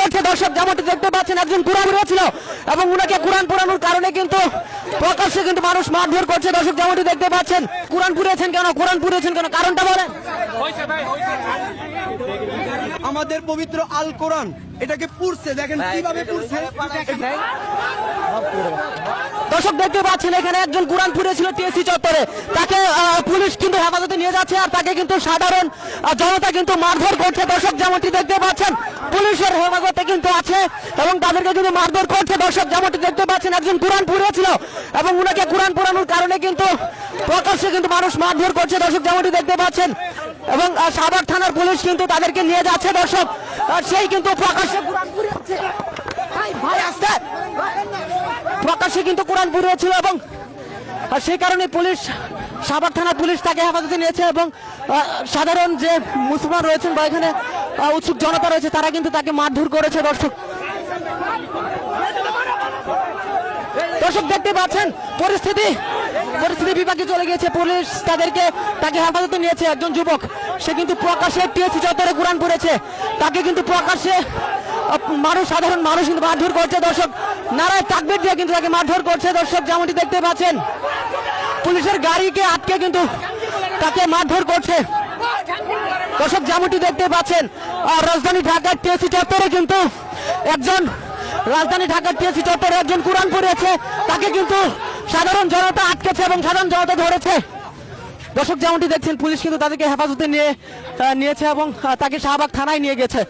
করছে দর্শক, যেমনটি দেখতে পাচ্ছেন একজন কোরআন পড়েছিল এবং উনাকে কোরআন পড়ানোর কারণে কিন্তু প্রকাশ্যে কিন্তু মানুষ মারধর করছে দর্শক, যেমনটি দেখতে পাচ্ছেন। কোরআন পড়েছেন কেন কারণটা বলেন। আমাদের পবিত্র আল কোরআন এটাকে পুড়ছে, দেখেন কিভাবে পুড়ছে। দর্শক দেখতে পাচ্ছেন এখানে একজন কোরআন পড়েছিল টিএসসি চত্বরে, তাকে পুলিশ কিন্তু হেফাজতে নিয়ে যাচ্ছে আর তাকে কিন্তু সাধারণ জনতা কিন্তু মারধর করছে দর্শক, যেমনটি দেখতে পাচ্ছেন। পুলিশের হেফাজতে কিন্তু আছে এবং তাদেরকে কিন্তু মারধর করছে দর্শক, যেমনটি দেখতে পাচ্ছেন। একজন কোরআন পড়েছিল এবং উনাকে কোরআন পড়ানোর কারণে কিন্তু প্রকাশ্যে কিন্তু মানুষ মারধর করছে দর্শক, যেমনটি দেখতে পাচ্ছেন। এবং সাভার থানার পুলিশ কিন্তু তাদেরকে নিয়ে যাচ্ছে দর্শক, সেই কিন্তু প্রকাশ্যে কোরআন পড়েছে, ভাই আসতে প্রকাশ্যে কিন্তু কোরআন পড়েছিল এবং সেই কারণে পুলিশ, সাভার থানার পুলিশ তাকে হেফাজতে নিয়েছে এবং সাধারণ যে মুসলমান রয়েছেন বা এখানে উৎসুক জনতা রয়েছে তারা কিন্তু তাকে মারধর করেছে দর্শক। দর্শক দেখতে পাচ্ছেন পরিস্থিতি বিপাকে চলে গিয়েছে। পুলিশ তাকে হেফাজতে নিয়েছে। একজন যুবক, সে কিন্তু প্রকাশ্যে টিএসসি চত্বরে কোরআন পড়েছে, তাকে কিন্তু প্রকাশ্যে সাধারণ মানুষ কিন্তু মারধর করছে দর্শক, নারায় তাকবীর দিয়ে কিন্তু তাকে মারধর করছে দর্শক, যেমনটি দেখতে পাচ্ছেন। পুলিশের গাড়িকে আটকে কিন্তু তাকে মারধর করছে দর্শক, যেমনটি দেখতে পাচ্ছেন। রাজধানী ঢাকার টিএসসি চত্বরে কিন্তু একজন কোরআন পড়েছে, তাকে কিন্তু সাধারণ জনতা আটকেছে এবং সাধারণ জনতা ধরেছে দর্শক, যেমনটি দেখছেন। পুলিশ কিন্তু তাদেরকে হেফাজতে নিয়েছে এবং তাকে শাহবাগ থানায় নিয়ে গেছে।